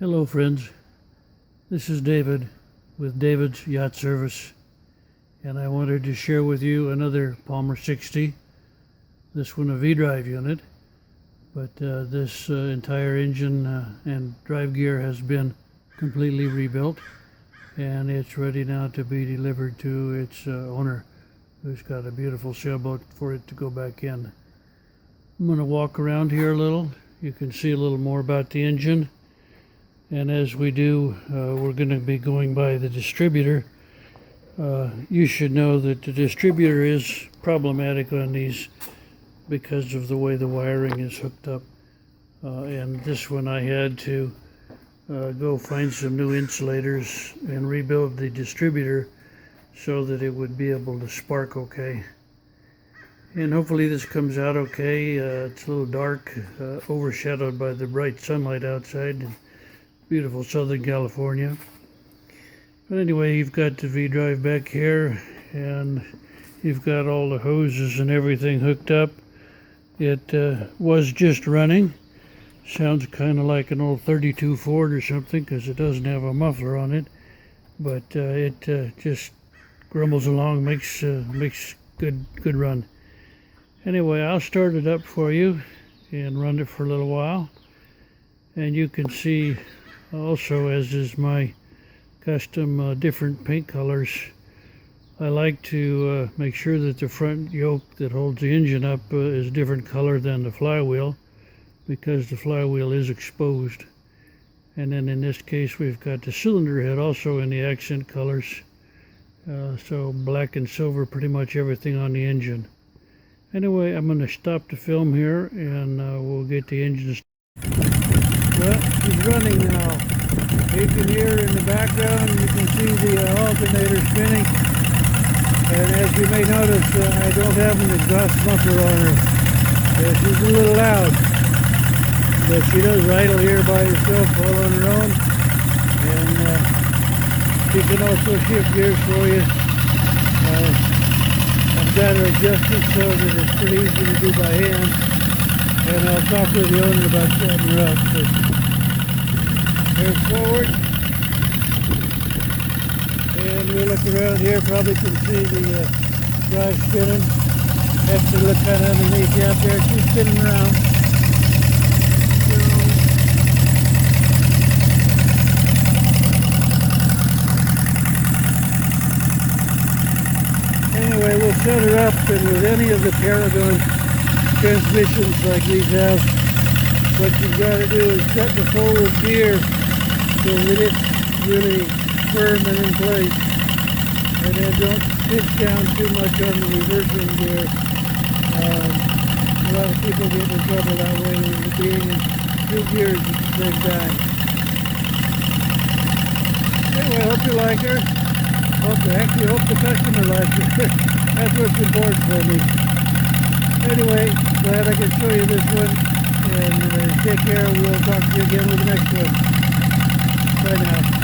Hello friends, this is David with David's Yacht Service, and I wanted to share with you another Palmer 60, this one a V-drive unit, but this entire engine and drive gear has been completely rebuilt, and it's ready now to be delivered to its owner, who's got a beautiful sailboat for it to go back in. I'm going to walk around here a little. You can see a little more about the engine. And as we do, we're going to be going by the distributor. You should know that the distributor is problematic on these because of the way the wiring is hooked up. And this one I had to go find some new insulators and rebuild the distributor so that it would be able to spark okay. And hopefully this comes out okay. It's a little dark, overshadowed by the bright sunlight outside. Beautiful Southern California. But anyway, you've got the V-drive back here, and you've got all the hoses and everything hooked up. It was just running. Sounds kind of like an old 32 Ford or something, because it doesn't have a muffler on it. But it just grumbles along, makes good run. Anyway, I'll start it up for you and run it for a little while, and you can see also, as is my custom, different paint colors. I like to make sure that the front yoke that holds the engine up is a different color than the flywheel, because the flywheel is exposed. And then in this case we've got the cylinder head also in the accent colors, so black and silver, pretty much everything on the engine. Anyway, I'm going to stop the film here, and we'll get the engine started. Well, he's running now. You can hear in the background, you can see the alternator spinning. And as you may notice, I don't have an exhaust muffler on her. She's a little loud. But she does idle here by herself all on her own. And she can also shift gears for you. I've got her adjusted so that it's pretty easy to do by hand. And I'll talk with the owner about setting her up. But here's forward. And we look around here, probably can see the drive spinning. Have to look kind of underneath you out there. She's spinning around. Anyway, we'll set her up, and with any of the Paragon transmissions like these have, what you've got to do is set the forward gear so that it's really firm and in place, and then don't pitch down too much on the reversing gear. A lot of people get in trouble that way with being in two gears at the same time. Anyway, I hope you like her. Actually, hope the customer likes her. That's what's important for me. Anyway, glad I could show you this one, and take care. We'll talk to you again with the next one. Bye now.